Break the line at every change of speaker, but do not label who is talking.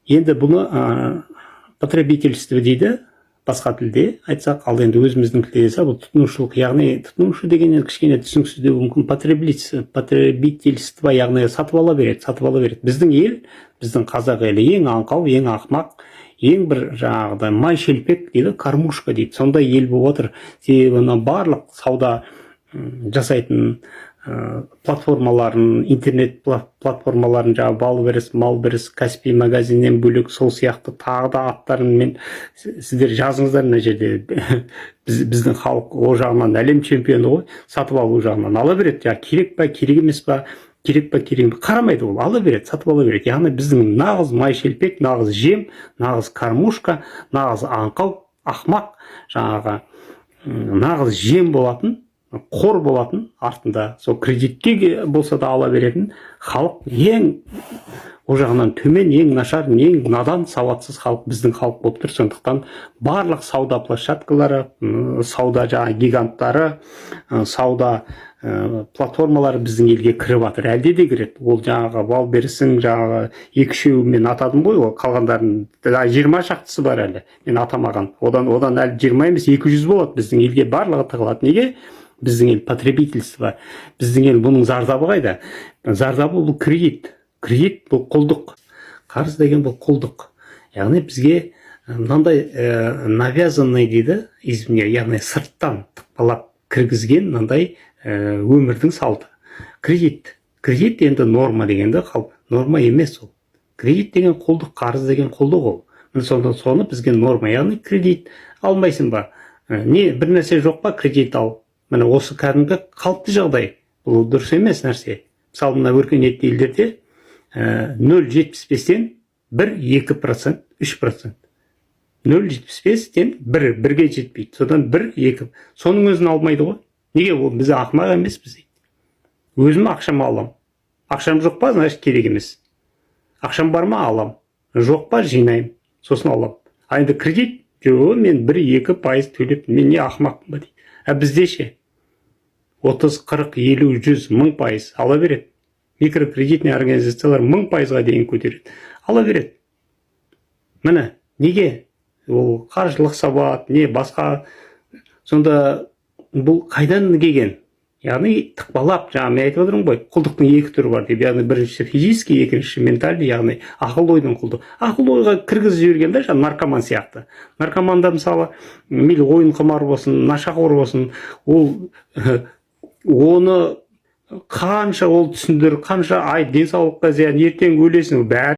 Енді бұны потребительство дейді, басқа тілде айтсақ, ал енді өзіміздің тілде айтсақ, бұл тұтынушылық, яғни тұтынушы деген кішкене түсініксіздеу мүмкін, потребительство, яғни сатып ала береді. Біздің ел, біздің қазақ елі ең аңқау, ең ақмақ, ең бір жаңағыдай май шелпек дейді, кормушка дейді. Сондай ел болып отыр. Себебі барлық сауда жасайтын платформаларын, интернет платформаларын, жаңағы Балберес, Малберес, Каспий магазиннен бөлек сол сияқты тағы да аттарымен сіздер жазыңыздар мына жерде. Біздің халық о жағынан әлем чемпионы ғой, сатып алу жағынан ала береді. Керек па, керек емес па, керек па, керек емес, қарамайды, ол ала береді, сатып ала береді. Яғни біздің нағыз май шелпек, нағыз жем, нағыз кормушка, нағыз аңқау, ақмақ, жаңағы нағыз жем болатын, қор болатын, артында сол кредитке болса да ала беретін халық ең о жағынан төмен, ең нашар, ең надан, сауатсыз халық біздің халық болып тұр. Сондықтан барлық сауда площадкалары, сауда гиганттары, сауда платформалары біздің елге кіріп жатыр. Әлде де кіреді. Ол Валберестің 2-3-еуін атадым ғой, ол қалғандарын 20 шақтысы бар әлі. Мен атамаған. Одан әлі 20 емес 200 болады. Біздің елге барлығы тығылады. Неге? Біздің ел потребительство. Біздің ел бұның зардабы қайда? Зардабы бұл кредит. Кредит бұл құлдық. Қарыз деген бұл құлдық. Яғни бізге мынандай навязанный дейді, извне, яғни сырттан тықпалап кіргізген мынандай өмірдің салты. Кредит. Кредит енді норма дегенде қалып. Норма емес ол. Кредит деген құлдық, қарыз деген құлдық ол. Соны бізге норма. Яғни кредит алмайсың ба? Не, бір нәрсе жоқ па, кредит ал. Міне осы кәдімгі қалыпты жағдай. Бұл дұрыс емес нәрсе. Мысалы, мына өркениетті елдерде 0,75-тен 1-2%, 3%. 0,75-тен 1-ге жетпейді. Содан 1-2. Соның өзін алмайды ғой. Неге? Ол бізде ақымақ емес біз. Өзім ақшам алам. Ақшам жоқ па, значит керек емес. Ақшам бар ма, алам. Жоқ па, жинайым. Сосын алам. А енді кредит, мен 1-2% төлеп, мен не ақымақпын ба дейді. Бізде ше 30, 40, 50, 100, 1000% ала береді. Микрокредитный организациялар 1000%-ға дейін көтереді. Ала береді. Міне, неге? Ол қаржылық сабат, не басқа. Сонда бұл қайдан келген? Яғни тықпалап, мен айтып отырмын ғой, құлдықтың 2 түрі бар деп. Яғни бірінші физический, екінші ментальный, яғни ақыл ойдың құлдық. Ақыл ойға кіргізіп жібергенде наркоман сияқты. Наркоманда мысалы, мейлі ойын құмар болсын, нашақор болсын, ол оны қанша ол түсіндір, қанша ай денсаулыққа зиян, ертең өлесің, бәрі